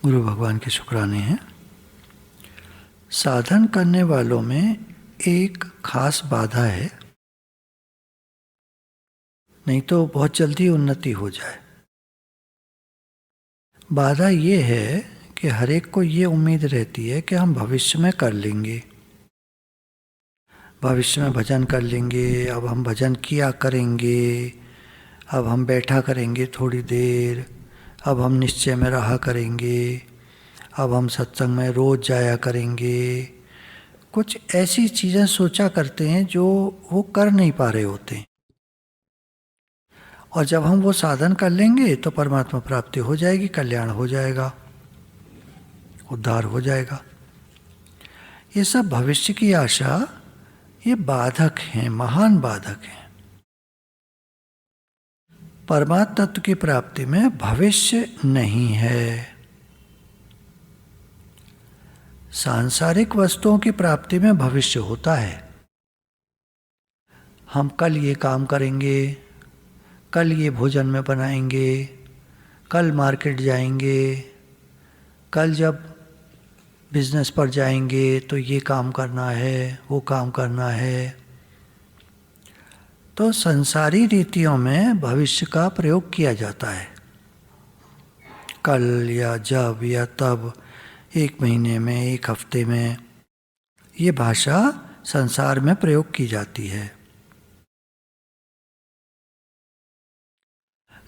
गुरु भगवान के शुक्राने हैं। साधन करने वालों में एक खास बाधा है, नहीं तो बहुत जल्दी उन्नति हो जाए। बाधा ये है कि हर एक को ये उम्मीद रहती है कि हम भविष्य में कर लेंगे, भविष्य में भजन कर लेंगे, अब हम भजन किया करेंगे, अब हम बैठा करेंगे थोड़ी देर, अब हम निश्चय में रहा करेंगे, अब हम सत्संग में रोज जाया करेंगे। कुछ ऐसी चीज़ें सोचा करते हैं जो वो कर नहीं पा रहे होते, और जब हम वो साधन कर लेंगे तो परमात्मा प्राप्ति हो जाएगी, कल्याण हो जाएगा, उद्धार हो जाएगा। ये सब भविष्य की आशा, ये बाधक हैं, महान बाधक हैं। परमात्म तत्व की प्राप्ति में भविष्य नहीं है। सांसारिक वस्तुओं की प्राप्ति में भविष्य होता है। हम कल ये काम करेंगे, कल ये भोजन में बनाएंगे, कल मार्केट जाएंगे, कल जब बिजनेस पर जाएंगे तो ये काम करना है, वो काम करना है। तो संसारी रीतियों में भविष्य का प्रयोग किया जाता है। कल या जब या तब, एक महीने में, एक हफ्ते में, ये भाषा संसार में प्रयोग की जाती है।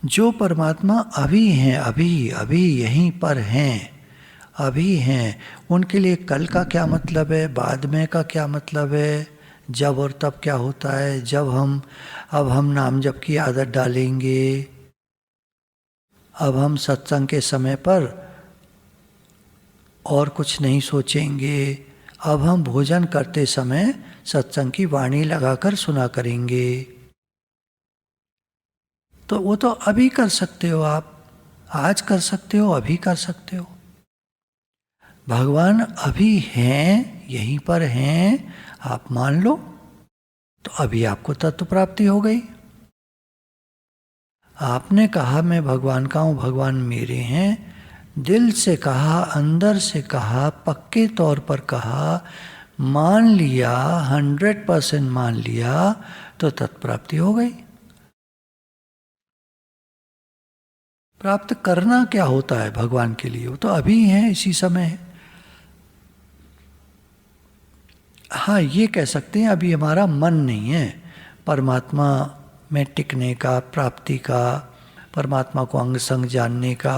जो परमात्मा अभी हैं, अभी अभी यहीं पर हैं, अभी हैं, उनके लिए कल का क्या मतलब है, बाद में का क्या मतलब है, जब और तब क्या होता है। अब हम नाम जप की आदत डालेंगे, अब हम सत्संग के समय पर और कुछ नहीं सोचेंगे, अब हम भोजन करते समय सत्संग की वाणी लगाकर सुना करेंगे। तो वो तो अभी कर सकते हो, आप आज कर सकते हो, अभी कर सकते हो। भगवान अभी हैं, यहीं पर हैं, आप मान लो, तो अभी आपको तत्व प्राप्ति हो गई। आपने कहा मैं भगवान का हूँ, भगवान मेरे हैं, दिल से कहा, अंदर से कहा, पक्के तौर पर कहा, मान लिया, 100% मान लिया, तो तत्प्राप्ति हो गई। प्राप्त करना क्या होता है भगवान के लिए, वो तो अभी है, इसी समय है। हाँ, ये कह सकते हैं अभी हमारा मन नहीं है परमात्मा में टिकने का, प्राप्ति का, परमात्मा को अंग संग जानने का,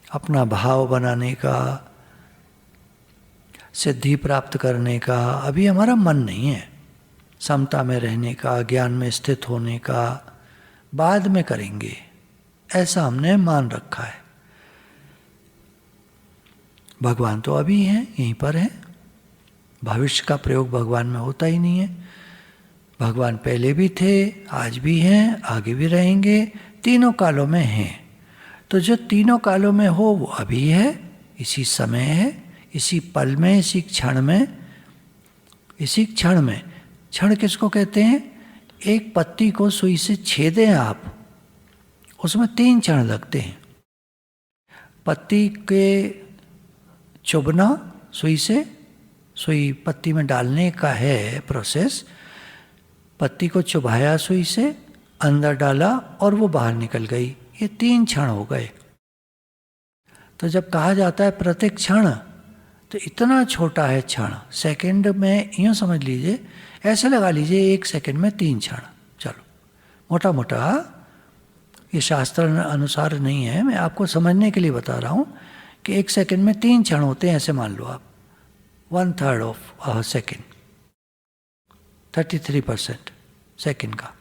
अपना भाव बनाने का, सिद्धि प्राप्त करने का, अभी हमारा मन नहीं है। समता में रहने का, ज्ञान में स्थित होने का बाद में करेंगे, ऐसा हमने मान रखा है। भगवान तो अभी हैं, यहीं पर हैं। भविष्य का प्रयोग भगवान में होता ही नहीं है। भगवान पहले भी थे, आज भी हैं, आगे भी रहेंगे, तीनों कालों में हैं। तो जो तीनों कालों में हो वो अभी है, इसी समय है, इसी पल में, इसी क्षण में, इसी क्षण में। क्षण किसको कहते हैं? एक पत्ती को सुई से छेदें आप, उसमें 3 क्षण लगते हैं। पत्ती के चुभना सुई से, सुई पत्ती में डालने का है प्रोसेस। पत्ती को चुभाया सुई से, अंदर डाला और वो बाहर निकल गई, ये 3 क्षण हो गए। तो जब कहा जाता है प्रत्येक क्षण, तो इतना छोटा है क्षण। सेकंड में यूँ समझ लीजिए, ऐसे लगा लीजिए 1 सेकंड में 3 क्षण। चलो मोटा मोटा, ये शास्त्र अनुसार नहीं है, मैं आपको समझने के लिए बता रहा हूँ कि 1 सेकंड में 3 क्षण होते हैं, ऐसे मान लो आप। 1/3 ऑफ अ सेकेंड, 33% सेकेंड का।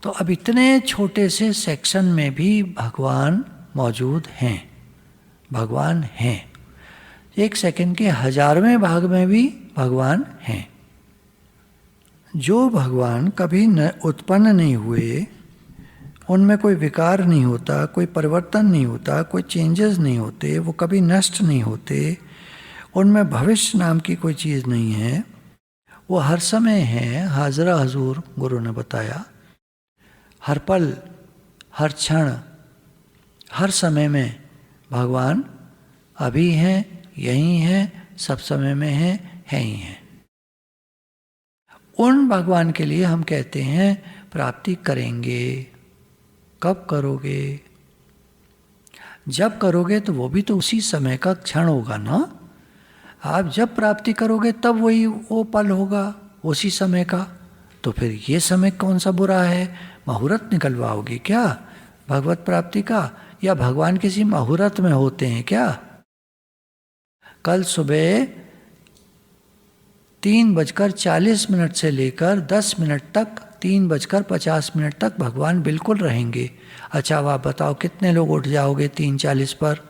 तो अब इतने छोटे से सेक्शन में भी भगवान मौजूद हैं, भगवान हैं। 1 सेकेंड के 1000वें भाग में भी भगवान हैं। जो भगवान कभी न उत्पन्न नहीं हुए, उनमें कोई विकार नहीं होता, कोई परिवर्तन नहीं होता, कोई चेंजेस नहीं होते, वो कभी नष्ट नहीं होते, उनमें भविष्य नाम की कोई चीज़ नहीं है, वो हर समय है, हाजरा हजूर गुरु ने बताया। हर पल, हर क्षण हर समय में भगवान अभी हैं, यहीं हैं, सब समय में हैं ही हैं। उन भगवान के लिए हम कहते हैं प्राप्ति करेंगे। कब करोगे? जब करोगे तो वो भी तो उसी समय का क्षण होगा ना। आप जब प्राप्ति करोगे तब वही वो पल होगा उसी समय का। तो फिर ये समय कौन सा बुरा है? मुहूर्त निकलवाओगे क्या भगवत प्राप्ति का? या भगवान किसी मुहूर्त में होते हैं क्या? कल सुबह 3:40 से लेकर 10 मिनट तक, 3:50 तक भगवान बिल्कुल रहेंगे। अच्छा, अब आप बताओ कितने लोग उठ जाओगे 3:40 पर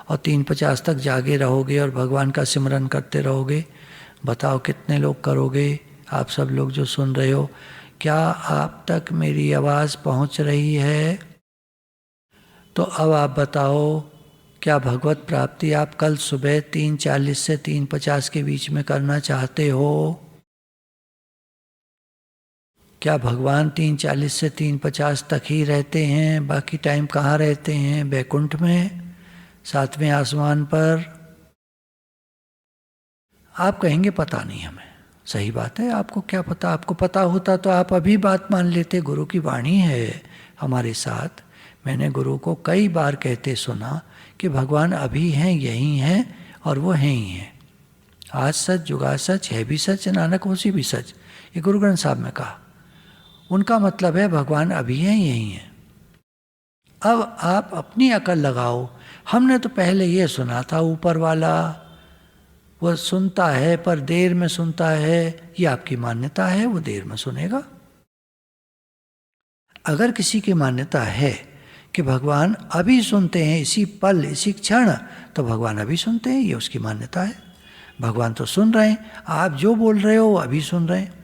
और 3:50 तक जागे रहोगे और भगवान का सिमरन करते रहोगे? बताओ कितने लोग करोगे? आप सब लोग जो सुन रहे हो, क्या आप तक मेरी आवाज़ पहुंच रही है? तो अब आप बताओ, क्या भगवत प्राप्ति आप कल सुबह 3:40 से 3:50 के बीच में करना चाहते हो? क्या भगवान 3:40 से 3:50 तक ही रहते हैं? बाकी टाइम कहाँ रहते हैं? बैकुंठ में, 7वें आसमान पर? आप कहेंगे पता नहीं हमें। सही बात है, आपको क्या पता? आपको पता होता तो आप अभी बात मान लेते। गुरु की वाणी है हमारे साथ। मैंने गुरु को कई बार कहते सुना कि भगवान अभी हैं, यही हैं और वो हैं ही हैं। आज सच, जुगा सच, है भी सच, नानक होसी भी सच, ये गुरु ग्रंथ साहब में कहा। उनका मतलब है भगवान अभी हैं, यही हैं। अब आप अपनी अकल लगाओ। हमने तो पहले ये सुना था ऊपर वाला वो सुनता है पर देर में सुनता है। ये आपकी मान्यता है, वो देर में सुनेगा। अगर किसी की मान्यता है कि भगवान अभी सुनते हैं, इसी पल, इसी क्षण, तो भगवान अभी सुनते हैं, ये उसकी मान्यता है। भगवान तो सुन रहे हैं, आप जो बोल रहे हो वो अभी सुन रहे हैं।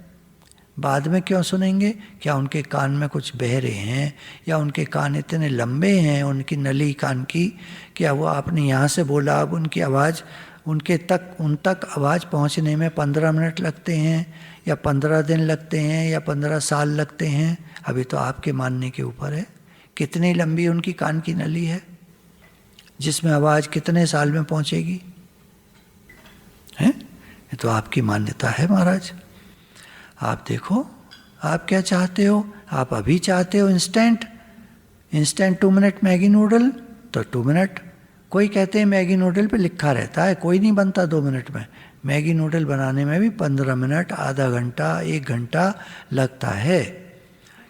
बाद में क्यों सुनेंगे? क्या उनके कान में कुछ बह रहे हैं? या उनके कान इतने लंबे हैं, उनकी नली कान की, क्या वो आपने यहाँ से बोला अब उनकी आवाज़ उन तक आवाज़ पहुँचने में 15 मिनट लगते हैं या 15 दिन लगते हैं या 15 साल लगते हैं? अभी तो आपके मानने के ऊपर है। कितनी लंबी उनकी कान की नली है जिसमें आवाज़ कितने साल में पहुँचेगी? हैं? ये तो आपकी मान्यता है महाराज। आप देखो, आप क्या चाहते हो? आप अभी चाहते हो इंस्टेंट 2 मिनट मैगी नूडल, तो 2 मिनट। कोई कहते हैं मैगी नूडल पे लिखा रहता है, कोई नहीं बनता 2 मिनट में। मैगी नूडल बनाने में भी 15 मिनट, आधा घंटा, 1 घंटा लगता है,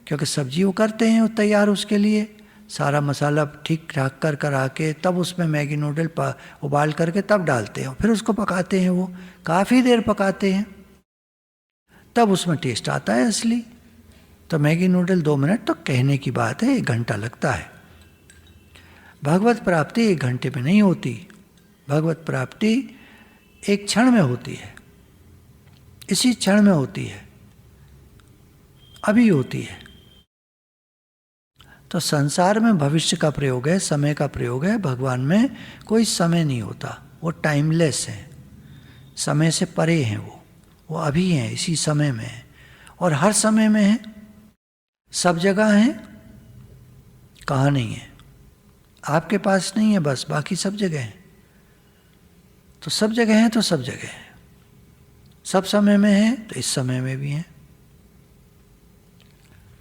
क्योंकि सब्जी वो करते हैं वो तैयार, उसके लिए सारा मसाला ठीक ठाक कर कर आके तब उसमें मैगी नूडल उबाल करके तब डालते हैं, फिर उसको पकाते हैं। वो काफ़ी देर पकाते हैं, तब उसमें टेस्ट आता है असली। तो मैगी नूडल 2 मिनट तो कहने की बात है, 1 घंटा लगता है। भगवत प्राप्ति 1 घंटे में नहीं होती। भगवत प्राप्ति एक क्षण में होती है, इसी क्षण में होती है, अभी होती है। तो संसार में भविष्य का प्रयोग है, समय का प्रयोग है। भगवान में कोई समय नहीं होता, वो टाइमलेस है, समय से परे हैं। वो अभी हैं, इसी समय में है और हर समय में है, सब जगह हैं। कहाँ नहीं है? आपके पास नहीं है बस, बाकी सब जगह है। तो सब जगह है तो सब जगह है, सब समय में है तो इस समय में भी है।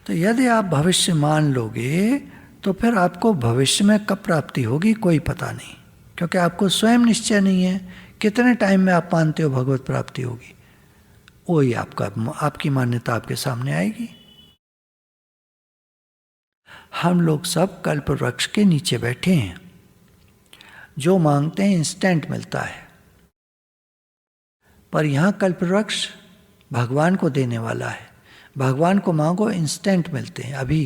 तो यदि आप भविष्य मान लोगे तो फिर आपको भविष्य में कब प्राप्ति होगी कोई पता नहीं, क्योंकि आपको स्वयं निश्चय नहीं है कितने टाइम में आप मानते हो भगवत प्राप्ति होगी। वही आपकी मान्यता आपके सामने आएगी। हम लोग सब कल्प वृक्ष के नीचे बैठे हैं, जो मांगते हैं इंस्टेंट मिलता है, पर यहाँ कल्प वृक्ष भगवान को देने वाला है। भगवान को मांगो, इंस्टेंट मिलते हैं अभी।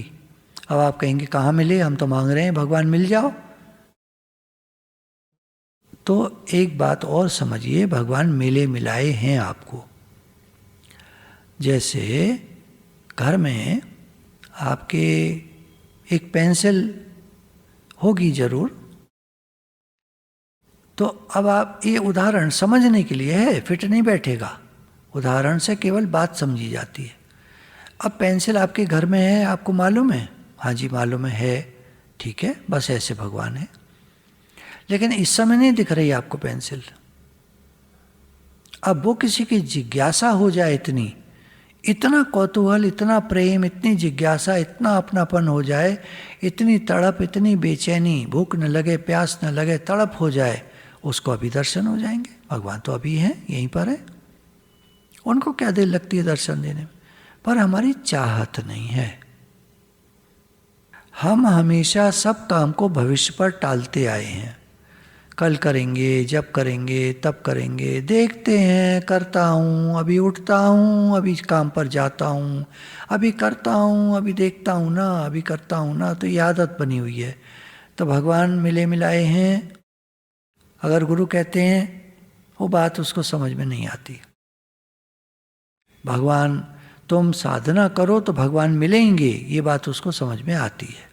अब आप कहेंगे कहाँ मिले, हम तो मांग रहे हैं भगवान मिल जाओ। तो एक बात और समझिए, भगवान मिले मिलाए हैं आपको। जैसे घर में आपके एक पेंसिल होगी जरूर, तो अब आप, ये उदाहरण समझने के लिए है, फिट नहीं बैठेगा। उदाहरण से केवल बात समझी जाती है। अब पेंसिल आपके घर में है, आपको मालूम है? हाँ जी मालूम है, ठीक है, बस ऐसे भगवान है। लेकिन इस समय नहीं दिख रही आपको पेंसिल। अब वो किसी की जिज्ञासा हो जाए इतनी, इतना कौतूहल, इतना प्रेम, इतनी जिज्ञासा, इतना अपनापन हो जाए, इतनी तड़प, इतनी बेचैनी, भूख न लगे, प्यास न लगे, तड़प हो जाए, उसको अभी दर्शन हो जाएंगे। भगवान तो अभी हैं, यहीं पर है। उनको क्या देर लगती है दर्शन देने में, पर हमारी चाहत नहीं है। हम हमेशा सब काम को भविष्य पर टालते आए हैं। कल करेंगे, जब करेंगे, तब करेंगे, देखते हैं, करता हूँ, अभी उठता हूँ, अभी काम पर जाता हूँ, अभी करता हूँ, अभी देखता हूँ ना, अभी करता हूँ ना। तो ये आदत बनी हुई है। तो भगवान मिले मिलाए हैं। अगर गुरु कहते हैं, वो बात उसको समझ में नहीं आती। भगवान तुम साधना करो तो भगवान मिलेंगे, ये बात उसको समझ में आती है,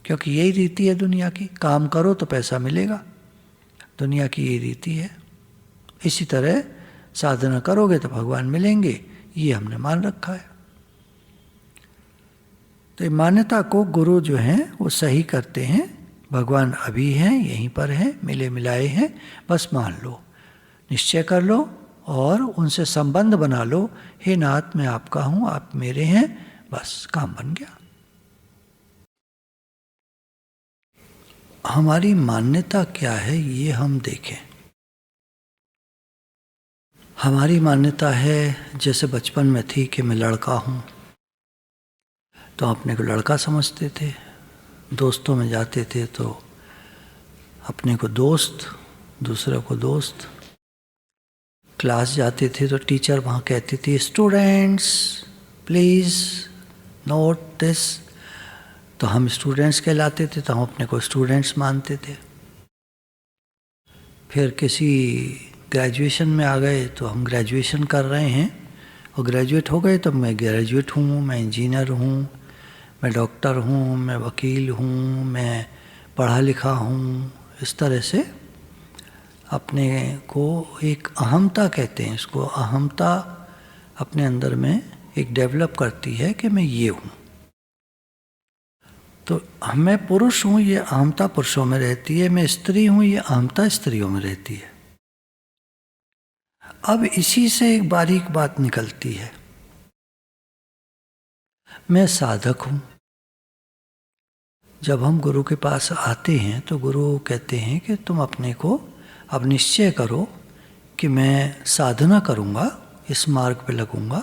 क्योंकि यही रीति है दुनिया की। काम करो तो पैसा मिलेगा, दुनिया की ये रीति है। इसी तरह साधना करोगे तो भगवान मिलेंगे, ये हमने मान रखा है। तो ये मान्यता को गुरु जो हैं वो सही करते हैं। भगवान अभी हैं, यहीं पर हैं, मिले मिलाए हैं, बस मान लो, निश्चय कर लो और उनसे संबंध बना लो। हे नाथ, मैं आपका हूँ, आप मेरे हैं, बस काम बन गया। हमारी मान्यता क्या है ये हम देखें। हमारी मान्यता है, जैसे बचपन में थी कि मैं लड़का हूँ, तो अपने को लड़का समझते थे। दोस्तों में जाते थे तो अपने को दोस्त, दूसरे को दोस्त। क्लास जाते थे तो टीचर वहाँ कहती थी, स्टूडेंट्स प्लीज़ नोट दिस, तो हम स्टूडेंट्स कहलाते थे, तो हम अपने को स्टूडेंट्स मानते थे। फिर किसी ग्रेजुएशन में आ गए तो हम ग्रेजुएशन कर रहे हैं, और ग्रेजुएट हो गए तो मैं ग्रेजुएट हूँ, मैं इंजीनियर हूँ, मैं डॉक्टर हूँ, मैं वकील हूँ, मैं पढ़ा लिखा हूँ। इस तरह से अपने को एक अहमता कहते हैं, इसको अहमता अपने अंदर में एक डेवलप करती है कि मैं ये हूँ। तो मैं पुरुष हूँ, ये अहमता पुरुषों में रहती है। मैं स्त्री हूँ, ये अहमता स्त्रियों में रहती है। अब इसी से एक बारीक बात निकलती है, मैं साधक हूँ। जब हम गुरु के पास आते हैं तो गुरु कहते हैं कि तुम अपने को अब निश्चय करो कि मैं साधना करूँगा, इस मार्ग पे लगूंगा,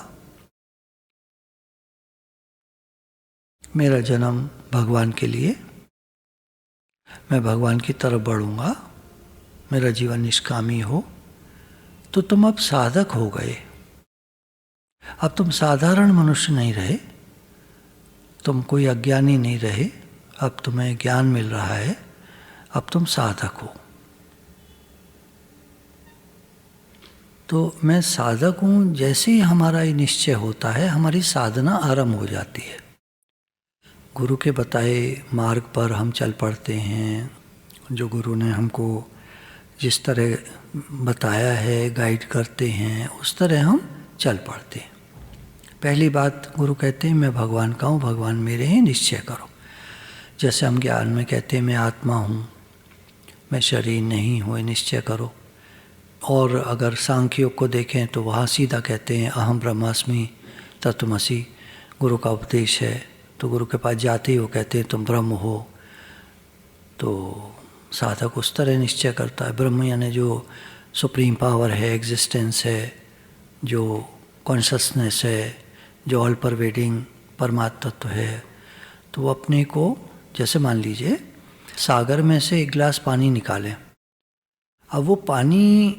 मेरा जन्म भगवान के लिए, मैं भगवान की तरफ बढ़ूंगा, मेरा जीवन निष्कामी हो। तो तुम अब साधक हो गए। अब तुम साधारण मनुष्य नहीं रहे, तुम कोई अज्ञानी नहीं रहे, अब तुम्हें ज्ञान मिल रहा है, अब तुम साधक हो। तो मैं साधक हूँ, जैसे ही हमारा ये निश्चय होता है, हमारी साधना आरंभ हो जाती है। गुरु के बताए मार्ग पर हम चल पड़ते हैं। जो गुरु ने हमको जिस तरह बताया है, गाइड करते हैं, उस तरह हम चल पड़ते हैं। पहली बात गुरु कहते हैं, मैं भगवान का हूँ, भगवान मेरे हैं, निश्चय करो। जैसे हम ज्ञान में कहते हैं मैं आत्मा हूँ, मैं शरीर नहीं हूँ, निश्चय करो। और अगर सांख्य योग को देखें तो वहाँ सीधा कहते हैं अहम ब्रह्मास्मि तत्त्वमसि, गुरु का उपदेश है। तो गुरु के पास जाते ही वो कहते हैं तुम ब्रह्म हो। तो साधक उस तरह निश्चय करता है। ब्रह्म यानी जो सुप्रीम पावर है, एग्जिस्टेंस है, जो कॉन्शसनेस है, जो ऑल परवेडिंग परमात्मा तत्व है। तो वो अपने को, जैसे मान लीजिए सागर में से एक गिलास पानी निकालें, अब वो पानी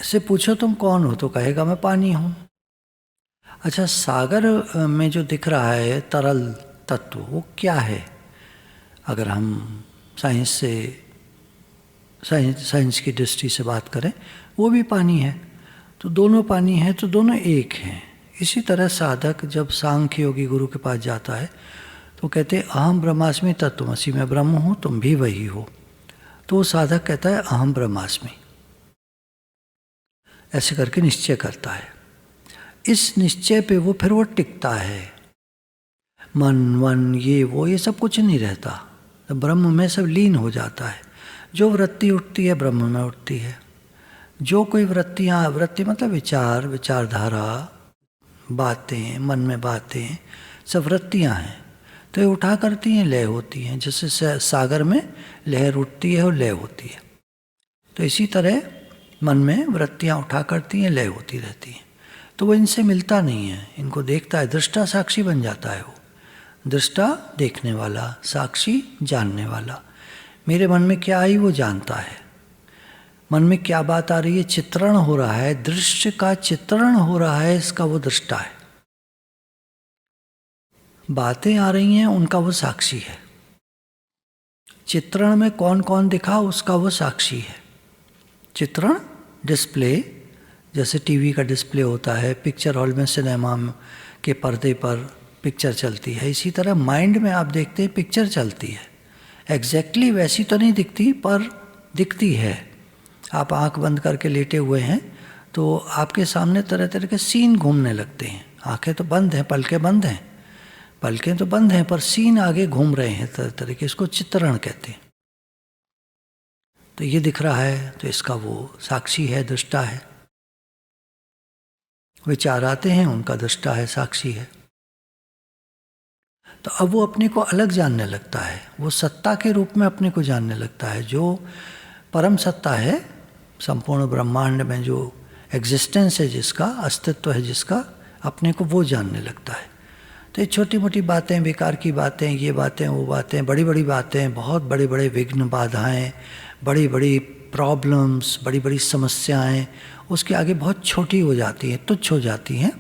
से पूछो तुम कौन हो, तो कहेगा मैं पानी हूँ। अच्छा, सागर में जो दिख रहा है तरल तत्व वो क्या है? अगर हम साइंस की दृष्टि से बात करें, वो भी पानी है। तो दोनों पानी है, तो दोनों एक हैं। इसी तरह साधक जब सांख्य योगी गुरु के पास जाता है तो कहते हैं अहम ब्रह्मास्मि तत्त्वमसि, मैं ब्रह्म हूँ, तुम भी वही हो। तो वो साधक कहता है अहम ब्रह्मास्मि, ऐसे करके निश्चय करता है। इस निश्चय पे फिर वो टिकता है। मन वन ये वो ये सब कुछ नहीं रहता, तो ब्रह्म में सब लीन हो जाता है। जो वृत्ति उठती है ब्रह्म में उठती है। जो कोई वृत्तियाँ, वृत्ति मतलब विचार, विचारधारा, बातें, मन में बातें, सब वृत्तियाँ हैं। तो ये उठा करती हैं, लय होती हैं। जैसे सागर में लहर उठती है और लय होती है, तो इसी तरह मन में वृत्तियाँ उठा करती हैं, लय होती रहती हैं। तो वो इनसे मिलता नहीं है, इनको देखता है। दृष्टा साक्षी बन जाता है वो। दृष्टा देखने वाला, साक्षी जानने वाला। मेरे मन में क्या आई वो जानता है। मन में क्या बात आ रही है, चित्रण हो रहा है, दृश्य का चित्रण हो रहा है, इसका वो दृष्टा है। बातें आ रही हैं, उनका वो साक्षी है। चित्रण में कौन कौन दिखा, उसका वो साक्षी है। चित्रण डिस्प्ले, जैसे टीवी का डिस्प्ले होता है, पिक्चर हॉल में सिनेमा के पर्दे पर पिक्चर चलती है, इसी तरह माइंड में आप देखते हैं पिक्चर चलती है। एग्जैक्टली वैसी तो नहीं दिखती, पर दिखती है। आप आंख बंद करके लेटे हुए हैं तो आपके सामने तरह तरह के सीन घूमने लगते हैं। आंखें तो बंद हैं, पलकें बंद हैं, पलकें तो बंद हैं, पर सीन आगे घूम रहे हैं तरह तरह के। इसको चित्रण कहते हैं। तो ये दिख रहा है, तो इसका वो साक्षी है, दृष्टा है। विचार आते हैं, उनका दृष्टा है, साक्षी है। तो अब वो अपने को अलग जानने लगता है, वो सत्ता के रूप में अपने को जानने लगता है। जो परम सत्ता है, संपूर्ण ब्रह्मांड में जो एग्जिस्टेंस है, जिसका अस्तित्व है, जिसका, अपने को वो जानने लगता है। तो ये छोटी मोटी बातें, बेकार की बातें, ये बातें, वो बातें, बड़ी बड़ी बातें, बहुत बड़े बड़े विघ्न, बाधाएं, बड़ी बड़ी प्रॉब्लम्स, बड़ी बड़ी समस्याएं उसके आगे बहुत छोटी हो जाती हैं, तुच्छ हो जाती हैं,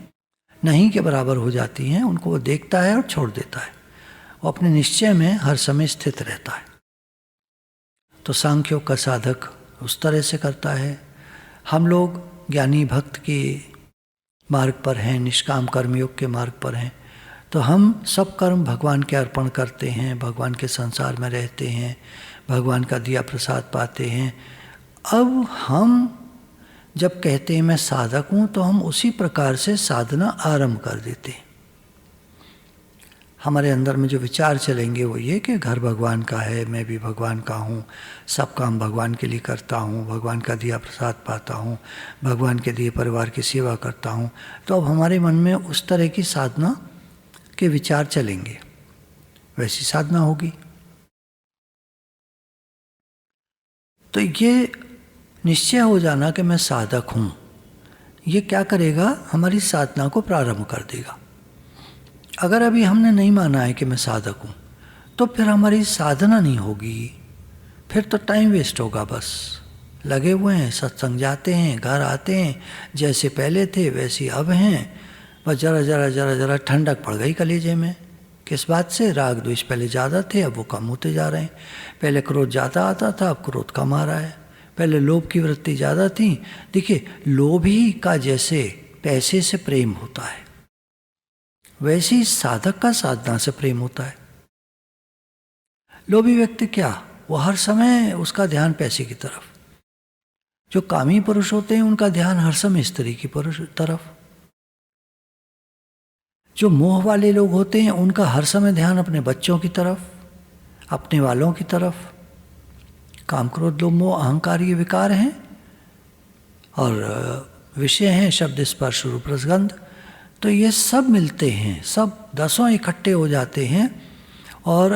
नहीं के बराबर हो जाती हैं। उनको वो देखता है और छोड़ देता है। वो अपने निश्चय में हर समय स्थित रहता है। तो सांख्योग का साधक उस तरह से करता है। हम लोग ज्ञानी भक्त के मार्ग पर हैं, निष्काम कर्मयोग के मार्ग पर हैं, तो हम सब कर्म भगवान के अर्पण करते हैं, भगवान के संसार में रहते हैं, भगवान का दिया प्रसाद पाते हैं। अब हम जब कहते हैं मैं साधक हूँ, तो हम उसी प्रकार से साधना आरंभ कर देते हैं। हमारे अंदर में जो विचार चलेंगे वो ये कि घर भगवान का है, मैं भी भगवान का हूँ, सब काम भगवान के लिए करता हूँ, भगवान का दिया प्रसाद पाता हूँ, भगवान के दिए परिवार की सेवा करता हूँ। तो अब हमारे मन में उस तरह की साधना के विचार चलेंगे, वैसी साधना होगी। तो ये निश्चय हो जाना कि मैं साधक हूँ, ये क्या करेगा, हमारी साधना को प्रारंभ कर देगा। अगर अभी हमने नहीं माना है कि मैं साधक हूँ, तो फिर हमारी साधना नहीं होगी, फिर तो टाइम वेस्ट होगा। बस लगे हुए हैं, सत्संग जाते हैं, घर आते हैं, जैसे पहले थे वैसे अब हैं, बस जरा जरा जरा जरा ठंडक पड़ गई कलेजे में। किस बात से, राग द्वेष पहले ज़्यादा थे, अब वो कम होते जा रहे हैं। पहले क्रोध ज़्यादा आता था, अब क्रोध कम आ रहा है। पहले लोभ की वृत्ति ज़्यादा थी। देखिए, लोभी का जैसे पैसे से प्रेम होता है, वैसे ही साधक का साधना से प्रेम होता है। लोभी व्यक्ति क्या, वो हर समय उसका ध्यान पैसे की तरफ। जो कामी पुरुष होते हैं उनका ध्यान हर समय स्त्री की तरफ। जो मोह वाले लोग होते हैं उनका हर समय ध्यान अपने बच्चों की तरफ, अपने वालों की तरफ। काम क्रोध लोभ मोह अहंकार ये विकार हैं और विषय हैं शब्द स्पर्श रूप रसगंध। तो ये सब मिलते हैं, सब दसों इकट्ठे हो जाते हैं और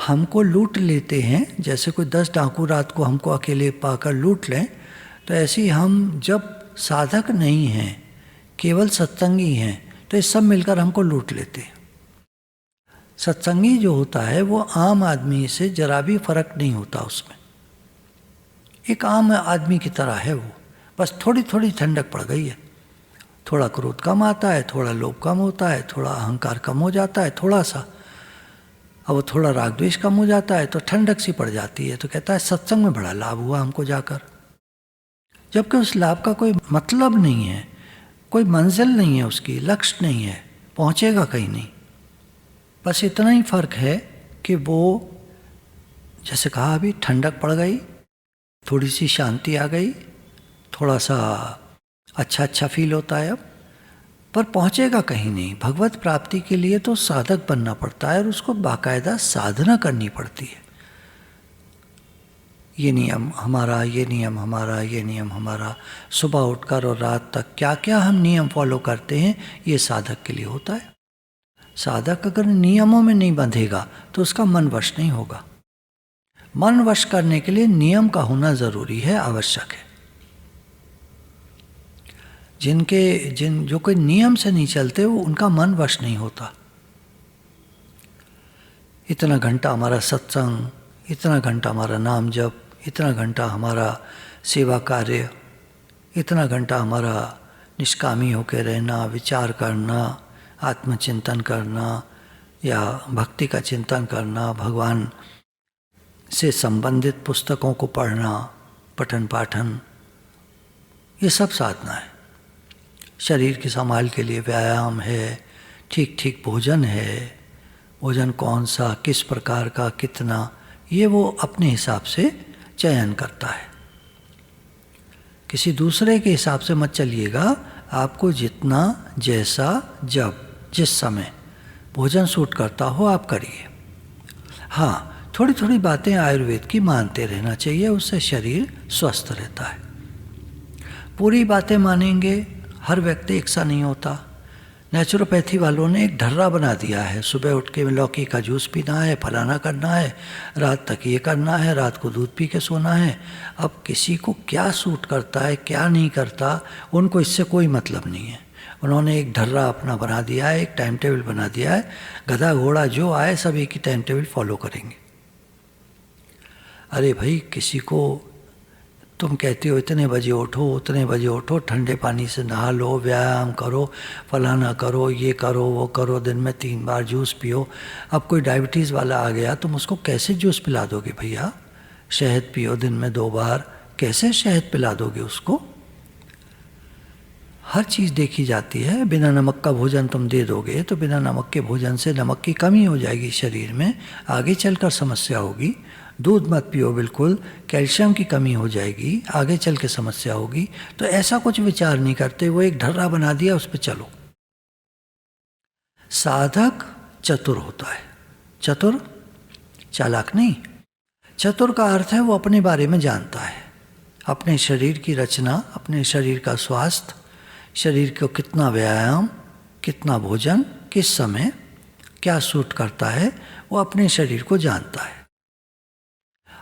हमको लूट लेते हैं। जैसे कोई 10 डाकू रात को हमको अकेले पाकर लूट लें, तो ऐसे ही हम जब साधक नहीं हैं, केवल सत्संगी हैं, तो ये सब मिलकर हमको लूट लेते हैं। सत्संगी जो होता है वो आम आदमी से जरा भी फर्क नहीं होता उसमें, एक आम आदमी की तरह है वो। बस थोड़ी थोड़ी ठंडक पड़ गई है, थोड़ा क्रोध कम आता है, थोड़ा लोभ कम होता है, थोड़ा अहंकार कम हो जाता है, थोड़ा सा, अब थोड़ा राग द्वेष कम हो जाता है, तो ठंडक सी पड़ जाती है। तो कहता है सत्संग में बड़ा लाभ हुआ हमको जाकर, जबकि उस लाभ का कोई मतलब नहीं है, कोई मंजिल नहीं है, उसकी लक्ष्य नहीं है, पहुंचेगा कहीं नहीं। बस इतना ही फर्क है कि वो, जैसे कहा अभी, ठंडक पड़ गई, थोड़ी सी शांति आ गई, थोड़ा सा अच्छा फील होता है अब, पर पहुंचेगा कहीं नहीं। भगवत प्राप्ति के लिए तो साधक बनना पड़ता है और उसको बाकायदा साधना करनी पड़ती है, ये नियम हमारा, ये नियम हमारा, ये नियम हमारा। सुबह उठकर और रात तक क्या क्या हम नियम फॉलो करते हैं, ये साधक के लिए होता है। साधक अगर नियमों में नहीं बंधेगा तो उसका मन वश नहीं होगा। मन वश करने के लिए नियम का होना जरूरी है, आवश्यक है। जो कोई नियम से नहीं चलते, वो उनका मन वश नहीं होता। इतना घंटा हमारा सत्संग, इतना घंटा हमारा नाम जप, इतना घंटा हमारा सेवा कार्य, इतना घंटा हमारा निष्कामी होकर रहना, विचार करना, आत्मचिंतन करना या भक्ति का चिंतन करना, भगवान से संबंधित पुस्तकों को पढ़ना, पठन पाठन, ये सब साधना है। शरीर की संभाल के लिए व्यायाम है, ठीक ठीक भोजन है, भोजन कौन सा, किस प्रकार का, कितना, ये वो अपने हिसाब से चयन करता है। किसी दूसरे के हिसाब से मत चलिएगा। आपको जितना, जैसा, जब, जिस समय भोजन सूट करता हो आप करिए। हाँ, थोड़ी थोड़ी बातें आयुर्वेद की मानते रहना चाहिए, उससे शरीर स्वस्थ रहता है। पूरी बातें मानेंगे, हर व्यक्ति एक सा नहीं होता। नेचुरोपैथी वालों ने एक ढर्रा बना दिया है, सुबह उठ के लौकी का जूस पीना है, फलाना करना है, रात तक ये करना है, रात को दूध पी के सोना है। अब किसी को क्या सूट करता है, क्या नहीं करता, उनको इससे कोई मतलब नहीं है। उन्होंने एक ढर्रा अपना बना दिया है, एक टाइम टेबल बना दिया है। गधा घोड़ा जो आए सब एक ही टाइम टेबल फॉलो करेंगे। अरे भाई, किसी को तुम कहते हो इतने बजे उठो, उतने बजे उठो, ठंडे पानी से नहा लो, व्यायाम करो, फलाना करो, ये करो, वो करो, दिन में 3 बार जूस पियो। अब कोई डायबिटीज़ वाला आ गया, तुम उसको कैसे जूस पिला दोगे भैया? शहद पियो दिन में 2 बार, कैसे शहद पिला दोगे उसको? हर चीज़ देखी जाती है। बिना नमक का भोजन तुम दे दोगे तो बिना नमक के भोजन से नमक की कमी हो जाएगी शरीर में, आगे चलकर समस्या होगी। दूध मत पियो बिल्कुल, कैल्शियम की कमी हो जाएगी, आगे चल के समस्या होगी। तो ऐसा कुछ विचार नहीं करते, वो एक ढर्रा बना दिया, उस पर चलो। साधक चतुर होता है। चतुर चालाक नहीं। चतुर का अर्थ है वो अपने बारे में जानता है, अपने शरीर की रचना, अपने शरीर का स्वास्थ्य, शरीर को कितना व्यायाम, कितना भोजन, किस समय क्या सूट करता है, वो अपने शरीर को जानता है।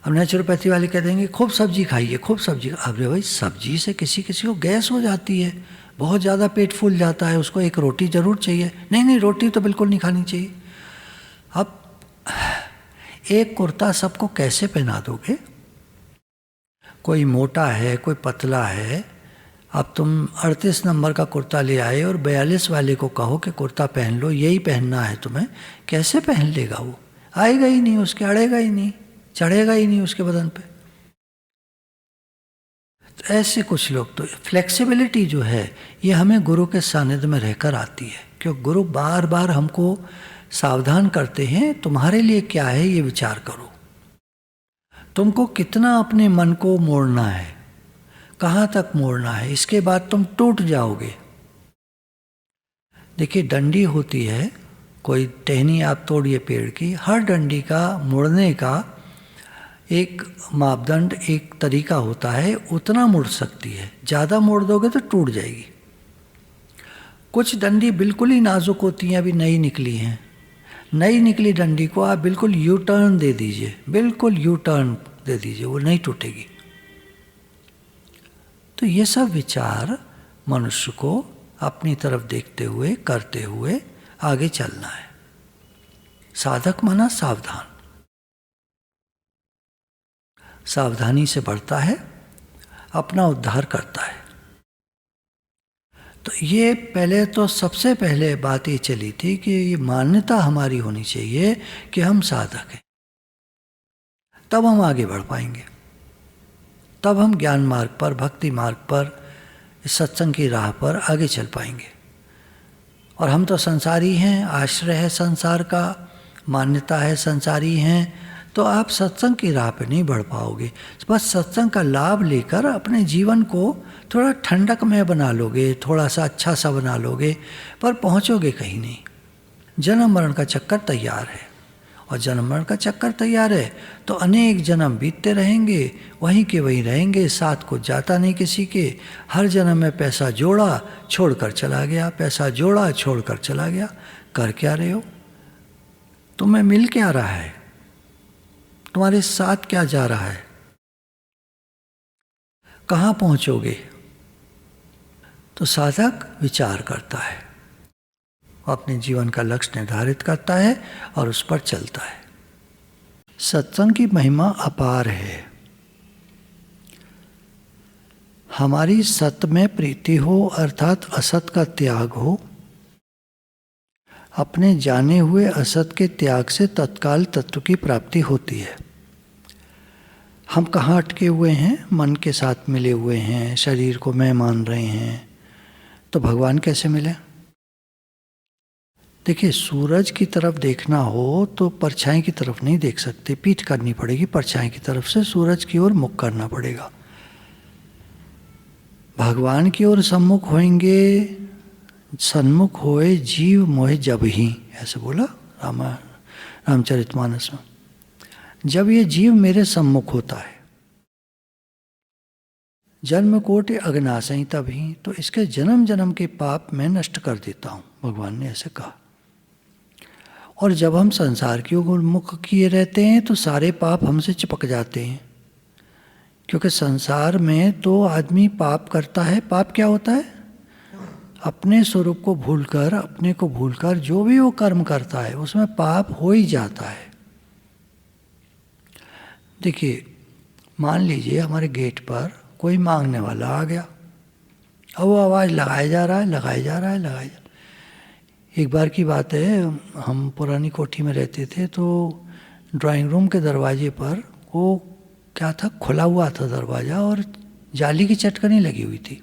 अब नेचुरोपैथी वाले कह देंगे खूब सब्जी खाइए, खूब सब्जी। अरे भाई, सब्जी से किसी किसी को गैस हो जाती है, बहुत ज़्यादा पेट फूल जाता है, उसको एक रोटी ज़रूर चाहिए। नहीं, रोटी तो बिल्कुल नहीं खानी चाहिए। अब एक कुर्ता सबको कैसे पहना दोगे? कोई मोटा है, कोई पतला है। अब तुम 38 नंबर का कुर्ता ले आए और 42 वाले को कहो कि कुर्ता पहन लो, यही पहनना है तुम्हें, कैसे पहन लेगा वो? आएगा ही नहीं, उसके अड़ेगा ही नहीं, चढ़ेगा ही नहीं उसके बदन पे। तो ऐसे कुछ लोग, तो फ्लेक्सिबिलिटी जो है ये हमें गुरु के सानिध्य में रहकर आती है, क्योंकि गुरु बार बार हमको सावधान करते हैं, तुम्हारे लिए क्या है ये विचार करो। तुमको कितना अपने मन को मोड़ना है, कहाँ तक मोड़ना है, इसके बाद तुम टूट जाओगे। देखिए, डंडी होती है, कोई टहनी आप तोड़िए पेड़ की, हर डंडी का मुड़ने का एक मापदंड, एक तरीका होता है, उतना मुड़ सकती है। ज़्यादा मोड़ दोगे तो टूट जाएगी। कुछ डंडी बिल्कुल ही नाजुक होती हैं, अभी नई निकली हैं। नई निकली डंडी को आप बिल्कुल यू टर्न दे दीजिए, बिल्कुल यू टर्न दे दीजिए, वो नहीं टूटेगी। तो ये सब विचार मनुष्य को अपनी तरफ देखते हुए, करते हुए आगे चलना है। साधक माना सावधान, सावधानी से बढ़ता है, अपना उद्धार करता है। तो ये पहले तो सबसे पहले बात ये चली थी कि ये मान्यता हमारी होनी चाहिए कि हम साधक हैं, तब हम आगे बढ़ पाएंगे, तब हम ज्ञान मार्ग पर, भक्ति मार्ग पर, इस सत्संग की राह पर आगे चल पाएंगे। और हम तो संसारी हैं, आश्रय है संसार का, मान्यता है संसारी हैं, तो आप सत्संग की राह पे नहीं बढ़ पाओगे। बस सत्संग का लाभ लेकर अपने जीवन को थोड़ा ठंडकमय बना लोगे, थोड़ा सा अच्छा सा बना लोगे, पर पहुंचोगे कहीं नहीं। जन्म मरण का चक्कर तैयार है, और जन्म मरण का चक्कर तैयार है, तो अनेक जन्म बीतते रहेंगे, वहीं के वहीं रहेंगे, साथ को जाता नहीं किसी के। हर जन्म में पैसा जोड़ा छोड़कर चला गया, पैसा जोड़ा छोड़कर चला गया। कर क्या रहे हो? तुम्हें मिल क्या रहा है? तुम्हारे साथ क्या जा रहा है? कहाँ पहुँचोगे? तो साधक विचार करता है, अपने जीवन का लक्ष्य निर्धारित करता है और उस पर चलता है। सत्संग की महिमा अपार है। हमारी सत्य में प्रीति हो, अर्थात असत का त्याग हो। अपने जाने हुए असत के त्याग से तत्काल तत्व की प्राप्ति होती है। हम कहाँ अटके हुए हैं? मन के साथ मिले हुए हैं, शरीर को मैं मान रहे हैं, तो भगवान कैसे मिले? देखिए, सूरज की तरफ देखना हो तो परछाई की तरफ नहीं देख सकते, पीठ करनी पड़ेगी परछाई की तरफ से, सूरज की ओर मुख करना पड़ेगा। भगवान की ओर सम्मुख होएंगे, सन्मुख होए जीव मोहे जब ही, ऐसे बोला रामचरितमानस में। जब ये जीव मेरे सम्मुख होता है, जन्म कोटि अग्नासई तभी, तो इसके जन्म जन्म के पाप मैं नष्ट कर देता हूँ, भगवान ने ऐसे कहा। और जब हम संसार की ओर मुख किए रहते हैं तो सारे पाप हमसे चिपक जाते हैं, क्योंकि संसार में तो आदमी पाप करता है। पाप क्या होता है? अपने स्वरूप को भूलकर, अपने को भूलकर जो भी वो कर्म करता है उसमें पाप हो ही जाता है। देखिए, मान लीजिए हमारे गेट पर कोई मांगने वाला आ गया, अब वो आवाज़ लगाया जा रहा है, लगाया जा रहा है, लगाया जा रहा है। एक बार की बात है, हम पुरानी कोठी में रहते थे, तो ड्राइंग रूम के दरवाजे पर वो क्या था, खुला हुआ था दरवाज़ा और जाली की चटकनी लगी हुई थी।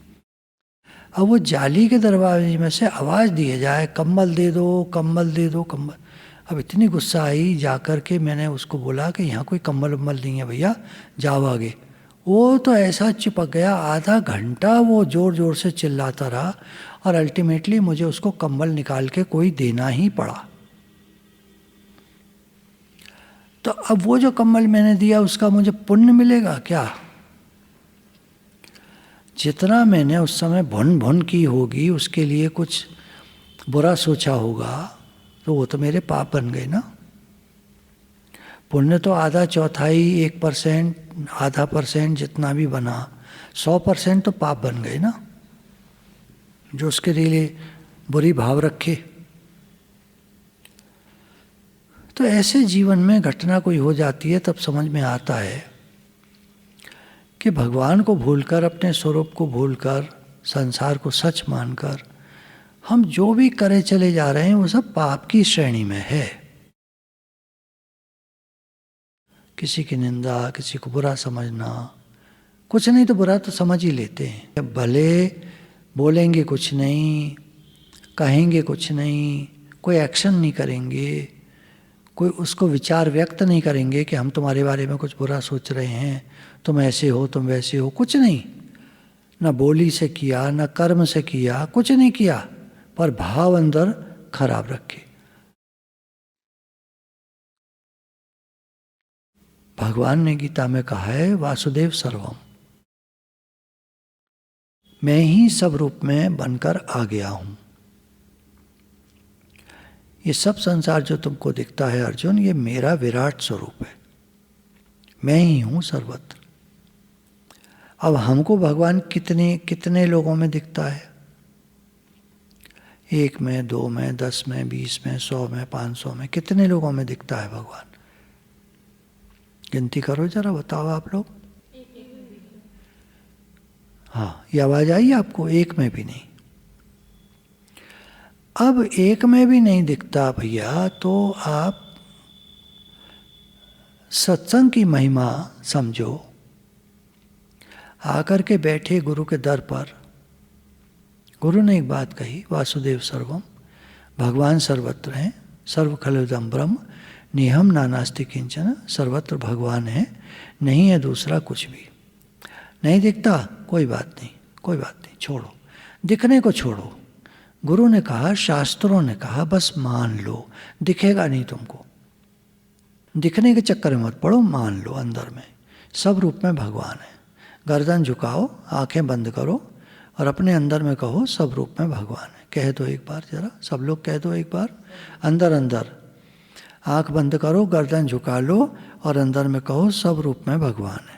अब वो जाली के दरवाजे में से आवाज़ दिए जाए, कंबल दे दो, कंबल दे दो, कंबल। अब इतनी गुस्सा आई, जा कर के मैंने उसको बोला कि यहाँ कोई कंबल वम्बल नहीं है भैया, जाओ आगे। वो तो ऐसा चिपक गया, आधा घंटा वो ज़ोर ज़ोर से चिल्लाता रहा और अल्टीमेटली मुझे उसको कंबल निकाल के कोई देना ही पड़ा। तो अब वो जो कंबल मैंने दिया उसका मुझे पुण्य मिलेगा क्या? जितना मैंने उस समय भुन भुन की होगी, उसके लिए कुछ बुरा सोचा होगा, तो वो तो मेरे पाप बन गए ना। पुण्य तो आधा चौथाई, 1%, आधा % जितना भी बना, 100% तो पाप बन गए ना, जो उसके लिए बुरी भाव रखे। तो ऐसे जीवन में घटना कोई हो जाती है, तब समझ में आता है कि भगवान को भूलकर, अपने स्वरूप को भूलकर, संसार को सच मानकर हम जो भी करे चले जा रहे हैं वो सब पाप की श्रेणी में है। किसी की निंदा, किसी को बुरा समझना, कुछ नहीं तो बुरा तो समझ ही लेते हैं। भले बोलेंगे कुछ नहीं, कहेंगे कुछ नहीं, कोई एक्शन नहीं करेंगे, कोई उसको विचार व्यक्त नहीं करेंगे कि हम तुम्हारे बारे में कुछ बुरा सोच रहे हैं, तुम ऐसे हो, तुम वैसे हो, कुछ नहीं। न बोली से किया, न कर्म से किया, कुछ नहीं किया, पर भाव अंदर खराब रखे। भगवान ने गीता में कहा है, वासुदेव सर्वम, मैं ही सब रूप में बनकर आ गया हूं। ये सब संसार जो तुमको दिखता है अर्जुन, ये मेरा विराट स्वरूप है, मैं ही हूं सर्वत्र। अब हमको भगवान कितने कितने लोगों में दिखता है? 1 में, 2 में, 10 में, 20 में, 100 में, 500 में, कितने लोगों में दिखता है भगवान? गिनती करो जरा, बताओ आप लोग। हाँ, ये आवाज आई आपको? 1 में भी नहीं। अब 1 में भी नहीं दिखता भैया, तो आप सत्संग की महिमा समझो। आकर के बैठे गुरु के दर पर, गुरु ने एक बात कही, वासुदेव सर्वम, भगवान सर्वत्र हैं, सर्व खलुदम ब्रह्म, निहम नानास्ति किंचन, सर्वत्र भगवान है, नहीं है दूसरा कुछ भी। नहीं दिखता, कोई बात नहीं, कोई बात नहीं, छोड़ो, दिखने को छोड़ो। गुरु ने कहा, शास्त्रों ने कहा, बस मान लो, दिखेगा नहीं तुमको। दिखने के चक्कर में मत पड़ो, मान लो अंदर में सब रूप में भगवान है। गर्दन झुकाओ, आंखें बंद करो और अपने अंदर में कहो सब रूप में भगवान है। कह दो एक बार, जरा सब लोग कह दो एक बार, अंदर अंदर। आंख बंद करो, गर्दन झुका लो और अंदर में कहो सब रूप में भगवान है।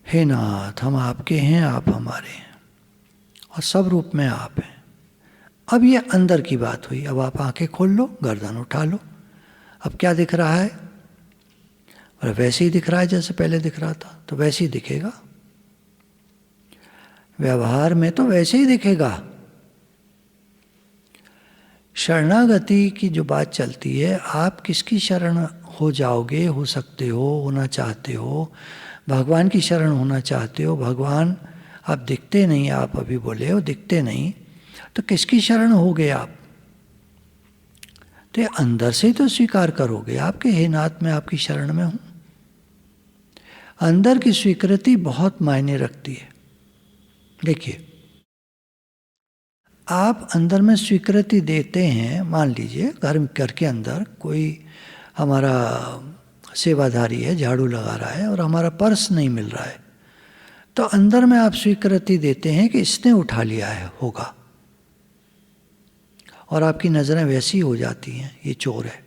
हे नाथ, हम आपके हैं, आप हमारे हैं और सब रूप में आप हैं। अब ये अंदर की बात हुई। अब आप आंखें खोल लो, गर्दन उठा लो। अब क्या दिख रहा है? और वैसे ही दिख रहा है जैसे पहले दिख रहा था, तो वैसे ही दिखेगा। व्यवहार में तो वैसे ही दिखेगा। शरणागति की जो बात चलती है, आप किसकी शरण हो जाओगे, हो सकते हो, होना चाहते हो? भगवान की शरण होना चाहते हो। भगवान आप दिखते नहीं, आप अभी बोले हो दिखते नहीं, तो किसकी शरण होगे आप? तो अंदर से ही तो स्वीकार करोगे आपके हे नाथ मैं आपकी शरण में हूं। अंदर की स्वीकृति बहुत मायने रखती है। देखिए, आप अंदर में स्वीकृति देते हैं। मान लीजिए घर के अंदर कोई हमारा सेवाधारी है, झाड़ू लगा रहा है और हमारा पर्स नहीं मिल रहा है, तो अंदर में आप स्वीकृति देते हैं कि इसने उठा लिया है होगा, और आपकी नज़रें वैसी हो जाती हैं ये चोर है।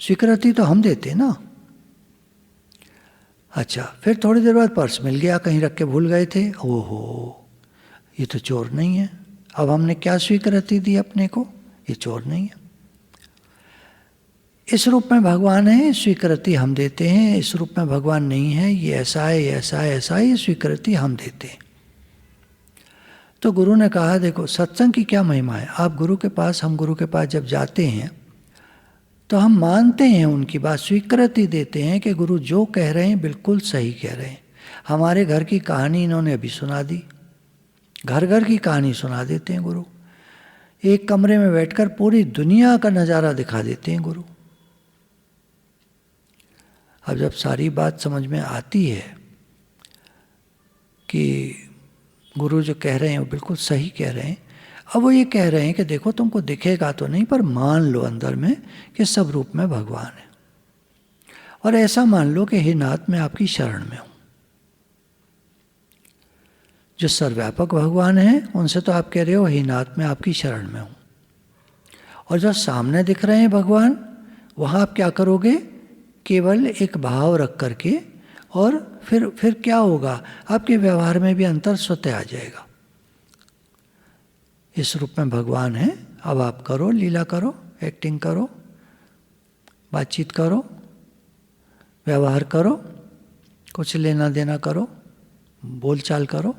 स्वीकृति तो हम देते हैं ना। अच्छा, फिर थोड़ी देर बाद पर्स मिल गया, कहीं रख के भूल गए थे, ओहो ये तो चोर नहीं है। अब हमने क्या स्वीकृति दी अपने को? ये चोर नहीं है। इस रूप में भगवान है, स्वीकृति हम देते हैं। इस रूप में भगवान नहीं है, ये ऐसा है, ये ऐसा है, ऐसा है, ये स्वीकृति हम देते हैं। तो गुरु ने कहा देखो सत्संग की क्या महिमा है। आप गुरु के पास, हम गुरु के पास जब जाते हैं तो हम मानते हैं उनकी बात, स्वीकृति देते हैं कि गुरु जो कह रहे हैं बिल्कुल सही कह रहे हैं। हमारे घर की कहानी इन्होंने अभी सुना दी, घर घर की कहानी सुना देते हैं गुरु। एक कमरे में बैठकर पूरी दुनिया का नज़ारा दिखा देते हैं गुरु। अब जब सारी बात समझ में आती है कि गुरु जो कह रहे हैं वो बिल्कुल सही कह रहे हैं, अब वो ये कह रहे हैं कि देखो तुमको दिखेगा तो नहीं, पर मान लो अंदर में कि सब रूप में भगवान है, और ऐसा मान लो कि हे नाथ मैं आपकी शरण में हूँ। जो सर्वव्यापक भगवान है उनसे तो आप कह रहे हो हे नाथ मैं आपकी शरण में हूँ, और जो सामने दिख रहे हैं भगवान, वहाँ आप क्या करोगे? केवल एक भाव रख करके, और फिर क्या होगा? आपके व्यवहार में भी अंतर स्वतः आ जाएगा। इस रूप में भगवान है, अब आप करो, लीला करो, एक्टिंग करो, बातचीत करो, व्यवहार करो, कुछ लेना देना करो, बोलचाल करो।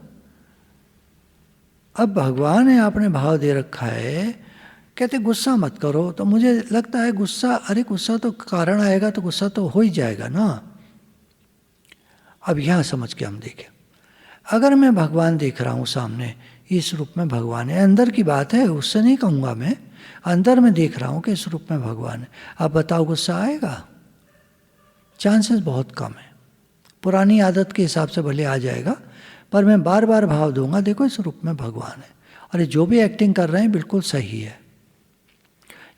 अब भगवान है, आपने भाव दे रखा है, कहते गुस्सा मत करो। तो मुझे लगता है गुस्सा, अरे गुस्सा तो कारण आएगा तो गुस्सा तो हो ही जाएगा ना। अब यहाँ समझ के हम देखें, अगर मैं भगवान देख रहा हूँ सामने, इस रूप में भगवान है, अंदर की बात है, उससे नहीं कहूँगा मैं, अंदर में देख रहा हूँ कि इस रूप में भगवान है। अब बताओ गुस्सा आएगा? चांसेस बहुत कम है। पुरानी आदत के हिसाब से भले आ जाएगा, पर मैं बार बार भाव दूंगा देखो इस रूप में भगवान है, और ये जो भी एक्टिंग कर रहे हैं बिल्कुल सही है,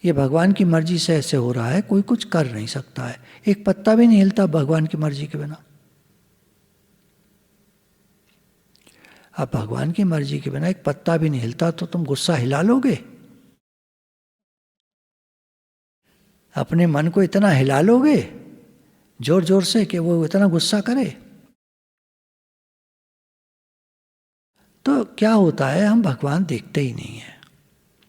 ये भगवान की मर्जी से ऐसे हो रहा है, कोई कुछ कर नहीं सकता है। एक पत्ता भी नहीं हिलता भगवान की मर्जी के बिना। अब भगवान की मर्जी के बिना एक पत्ता भी नहीं हिलता, तो तुम गुस्सा हिला लोगे? अपने मन को इतना हिला लोगे जोर जोर से कि वो इतना गुस्सा करे? तो क्या होता है, हम भगवान देखते ही नहीं है,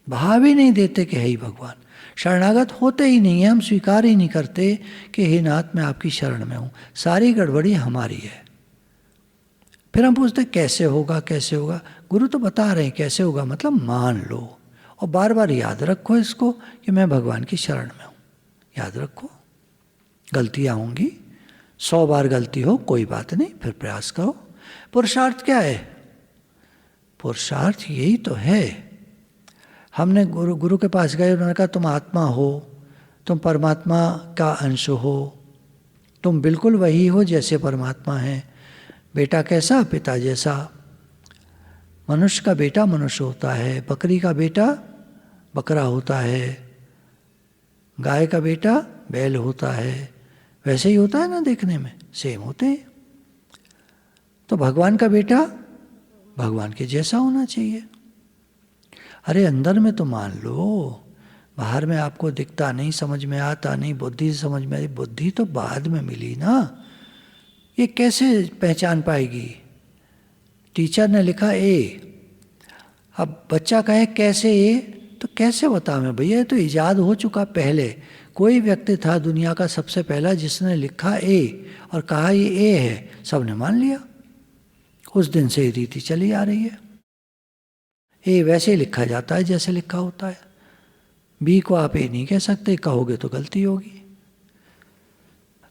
भाव ही नहीं देते कि है ही भगवान, शरणागत होते ही नहीं है, हम स्वीकार ही नहीं करते कि हे नाथ मैं आपकी शरण में हूँ। सारी गड़बड़ी हमारी है। फिर हम पूछते कैसे होगा, कैसे होगा? गुरु तो बता रहे हैं कैसे होगा, मतलब मान लो, और बार बार याद रखो इसको कि मैं भगवान की शरण में हूँ। याद रखो, गलतियाँ होंगी, 100 बार गलती हो कोई बात नहीं, फिर प्रयास करो। पुरुषार्थ क्या है? पुरुषार्थ यही तो है। हमने गुरु के पास गए, उन्होंने कहा तुम आत्मा हो, तुम परमात्मा का अंश हो, तुम बिल्कुल वही हो जैसे परमात्मा है। बेटा कैसा? पिता जैसा। मनुष्य का बेटा मनुष्य होता है, बकरी का बेटा बकरा होता है, गाय का बेटा बैल होता है, वैसे ही होता है ना, देखने में सेम होते हैं। तो भगवान का बेटा भगवान के जैसा होना चाहिए। अरे अंदर में तो मान लो, बाहर में आपको दिखता नहीं, समझ में आता नहीं, बुद्धि से समझ में आई, बुद्धि तो बाद में मिली ना, ये कैसे पहचान पाएगी? टीचर ने लिखा ए, अब बच्चा कहे कैसे ए, तो कैसे बताऊं मैं भैया, तो इजाद हो चुका पहले। कोई व्यक्ति था दुनिया का सबसे पहला जिसने लिखा ए और कहा ये ए है, सबने मान लिया। उस दिन से ये रीति चली आ रही है। ए वैसे ही लिखा जाता है जैसे लिखा होता है। बी को आप ए नहीं कह सकते, कहोगे तो गलती होगी।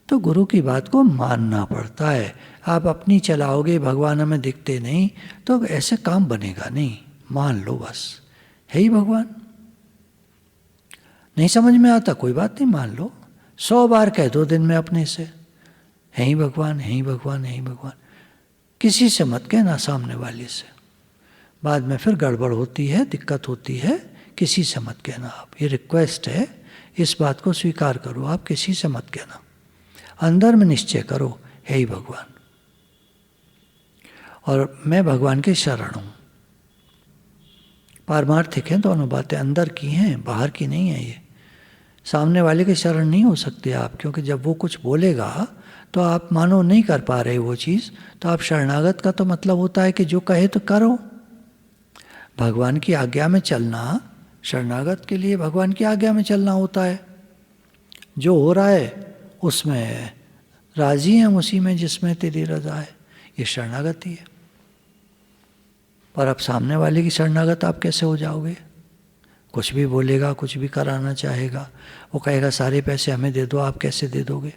तो गुरु की बात को मानना पड़ता है। आप अपनी चलाओगे, भगवान हमें दिखते नहीं, तो ऐसे काम बनेगा नहीं। मान लो बस, है ही भगवान। नहीं समझ में आता कोई बात नहीं, मान लो। 100 बार कह दो दिन में अपने से, है ही भगवान, है ही भगवान, है ही भगवान। किसी से मत कहना, सामने वाले से। बाद में फिर गड़बड़ होती है, दिक्कत होती है। किसी से मत कहना आप, ये रिक्वेस्ट है, इस बात को स्वीकार करो। आप किसी से मत कहना, अंदर में निश्चय करो, है ही भगवान और मैं भगवान के शरण हूँ। पारमार्थिक हैं दोनों बातें, अंदर की हैं, बाहर की नहीं है। ये सामने वाले के शरण नहीं हो सकते आप, क्योंकि जब वो कुछ बोलेगा तो आप मानो नहीं कर पा रहे वो चीज़, तो आप शरणागत का तो मतलब होता है कि जो कहे तो करो। भगवान की आज्ञा में चलना, शरणागत के लिए भगवान की आज्ञा में चलना होता है। जो हो रहा है उसमें राजी हैं, उसी में जिसमें तेरी रजा है, ये शरणागति है। पर अब सामने वाले की शरणागत आप कैसे हो जाओगे? कुछ भी बोलेगा, कुछ भी कराना चाहेगा, वो कहेगा सारे पैसे हमें दे दो, आप कैसे दे दोगे?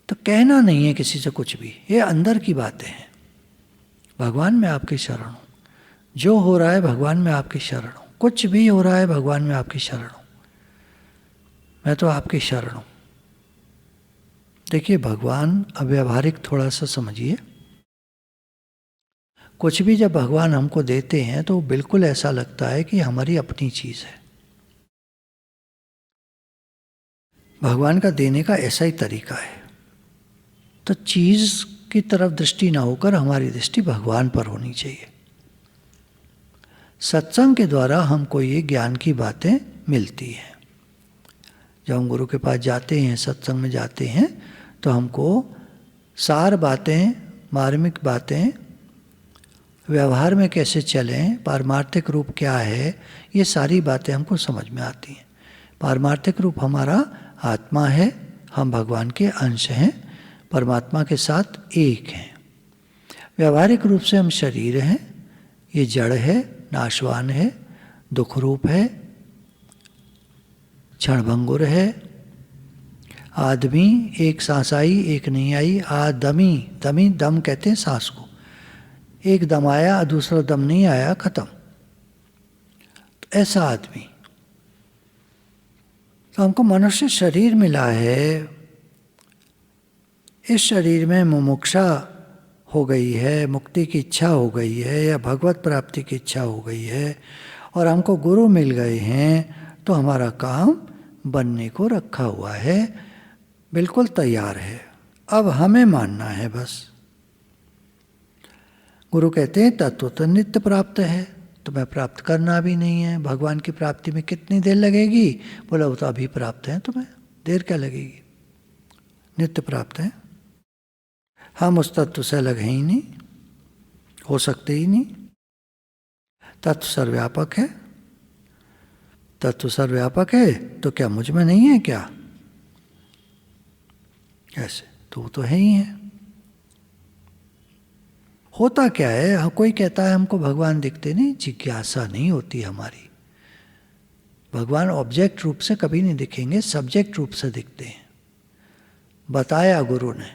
तो कहना नहीं है किसी से कुछ भी, ये अंदर की बातें हैं। भगवान में आपकी शरण हूँ, जो हो रहा है भगवान में आपकी शरण हूँ, कुछ भी हो रहा है भगवान में आपकी शरण हूँ, मैं तो आपकी शरण हूँ। देखिए भगवान अव्यावहारिक थोड़ा सा समझिए। कुछ भी जब भगवान हमको देते हैं तो बिल्कुल ऐसा लगता है कि हमारी अपनी चीज़ है। भगवान का देने का ऐसा ही तरीका है। तो चीज़ की तरफ दृष्टि ना होकर हमारी दृष्टि भगवान पर होनी चाहिए। सत्संग के द्वारा हमको ये ज्ञान की बातें मिलती हैं। जब हम गुरु के पास जाते हैं, सत्संग में जाते हैं, तो हमको सार बातें, मार्मिक बातें, व्यवहार में कैसे चलें, पारमार्थिक रूप क्या है, ये सारी बातें हमको समझ में आती हैं। पारमार्थिक रूप हमारा आत्मा है, हम भगवान के अंश हैं, परमात्मा के साथ एक हैं। व्यवहारिक रूप से हम शरीर हैं, ये जड़ है, नाशवान है, दुख रूप है, क्षणभंगुर है। आदमी, एक सांस आई एक नहीं आई, आदमी, दमी, दम कहते हैं सांस को, एक दम आया दूसरा दम नहीं आया, खत्म। तो ऐसा आदमी। तो हमको मनुष्य शरीर मिला है, इस शरीर में मुमुक्षा हो गई है, मुक्ति की इच्छा हो गई है, या भगवत प्राप्ति की इच्छा हो गई है, और हमको गुरु मिल गए हैं, तो हमारा काम बनने को रखा हुआ है, बिल्कुल तैयार है। अब हमें मानना है बस। गुरु कहते हैं तत्व तो नित्य प्राप्त है, तुम्हें प्राप्त करना भी नहीं है। भगवान की प्राप्ति में कितनी देर लगेगी? बोला वो तो अभी प्राप्त है, तुम्हें देर क्या लगेगी, नित्य प्राप्त है। हम उस तत्व से अलग हैं ही नहीं, हो सकते ही नहीं। तत्व सर्वव्यापक है, तत्व सर्वव्यापक है तो क्या मुझ में नहीं है क्या? कैसे? तो वो तो है ही है। होता क्या है, कोई कहता है हमको भगवान दिखते नहीं, जिज्ञासा नहीं होती हमारी। भगवान ऑब्जेक्ट रूप से कभी नहीं दिखेंगे, सब्जेक्ट रूप से दिखते हैं। बताया गुरु ने,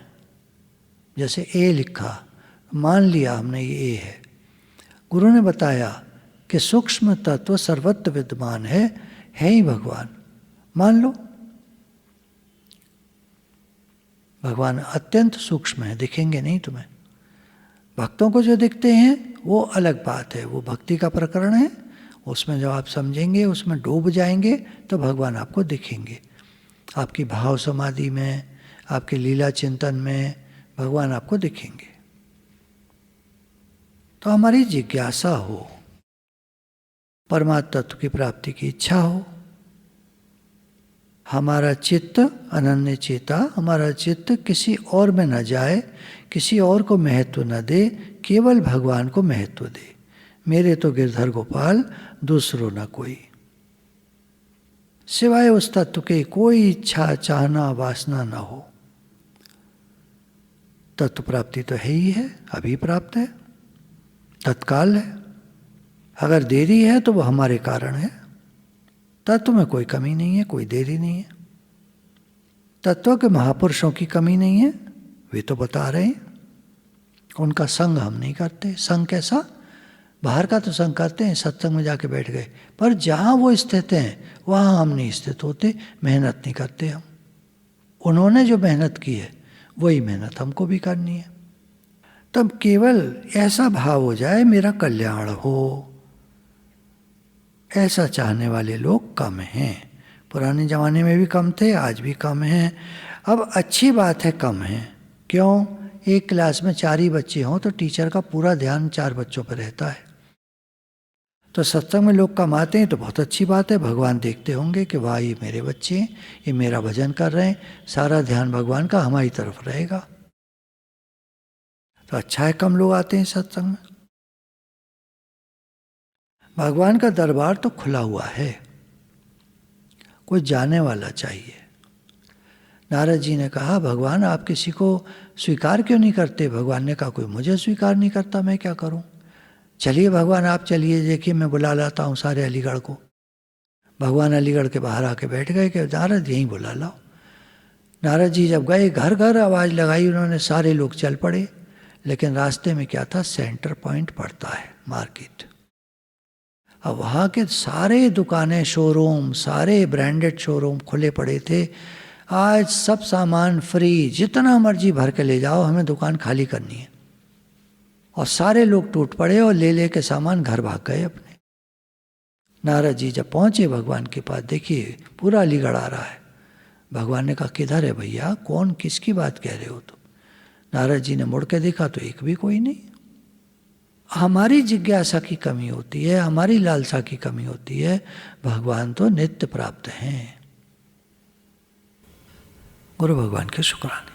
जैसे ए लिखा, मान लिया हमने ये ए है। गुरु ने बताया कि सूक्ष्म तत्व सर्वत्र विद्यमान है ही भगवान, मान लो। भगवान अत्यंत सूक्ष्म है, दिखेंगे नहीं तुम्हें। भक्तों को जो दिखते हैं वो अलग बात है, वो भक्ति का प्रकरण है, उसमें जब आप समझेंगे, उसमें डूब जाएंगे, तो भगवान आपको दिखेंगे। आपकी भाव समाधि में, आपके लीला चिंतन में भगवान आपको दिखेंगे। तो हमारी जिज्ञासा हो, परमात्म तत्व की प्राप्ति की इच्छा हो, हमारा चित्त अनन्य चेता, हमारा चित्त किसी और में न जाए, किसी और को महत्व न दे, केवल भगवान को महत्व दे। मेरे तो गिरधर गोपाल, दूसरों न कोई। सिवाय उस तत्व के कोई इच्छा, चाहना, वासना न हो। तत्व प्राप्ति तो है ही है, अभी प्राप्त है, तत्काल है। अगर देरी है तो वह हमारे कारण है। तत्व में कोई कमी नहीं है, कोई देरी नहीं है। तत्व के महापुरुषों की कमी नहीं है, वे तो बता रहे हैं। उनका संग हम नहीं करते। संग कैसा? बाहर का तो संग करते हैं, सत्संग में जाके बैठ गए, पर जहाँ वो स्थित हैं वहाँ हम नहीं स्थित होते, मेहनत नहीं करते हम। उन्होंने जो मेहनत की है वही मेहनत हमको भी करनी है। तब केवल ऐसा भाव हो जाए, मेरा कल्याण हो, ऐसा चाहने वाले लोग कम हैं। पुराने ज़माने में भी कम थे, आज भी कम हैं। अब अच्छी बात है कम हैं। क्यों? एक क्लास में 4 ही बच्चे हों तो टीचर का पूरा ध्यान 4 बच्चों पर रहता है। तो सत्संग में लोग कम आते हैं तो बहुत अच्छी बात है। भगवान देखते होंगे कि वाह, ये मेरे बच्चे हैं, ये मेरा भजन कर रहे हैं, सारा ध्यान भगवान का हमारी तरफ रहेगा। तो अच्छा है कम लोग आते हैं सत्संग में। भगवान का दरबार तो खुला हुआ है, कोई जाने वाला चाहिए। नारद जी ने कहा, भगवान आप किसी को स्वीकार क्यों नहीं करते? भगवान ने कहा, कोई मुझे स्वीकार नहीं करता, मैं क्या करूं? चलिए भगवान आप चलिए, देखिए मैं बुला लाता हूँ सारे अलीगढ़ को। भगवान अलीगढ़ के बाहर आके बैठ गए कि नारद यहीं बुला लाओ। नारद जी जब गए, घर घर आवाज़ लगाई उन्होंने, सारे लोग चल पड़े। लेकिन रास्ते में क्या था? सेंटर पॉइंट पड़ता है मार्केट। अब वहाँ के सारे दुकानें, शोरूम, सारे ब्रांडेड शोरूम खुले पड़े थे। आज सब सामान फ्री, जितना मर्जी भर के ले जाओ, हमें दुकान खाली करनी है। और सारे लोग टूट पड़े और ले ले के सामान घर भाग गए अपने। नारद जी जब पहुँचे भगवान के पास, देखिए पूरा अलीगढ़ आ रहा है। भगवान ने कहा, किधर है भैया, कौन, किसकी बात कह रहे हो तुम? नारद जी ने मुड़ के देखा तो एक भी कोई नहीं। हमारी जिज्ञासा की कमी होती है, हमारी लालसा की कमी होती है। भगवान तो नित्य प्राप्त हैं। गुरु भगवान के शुक्राने।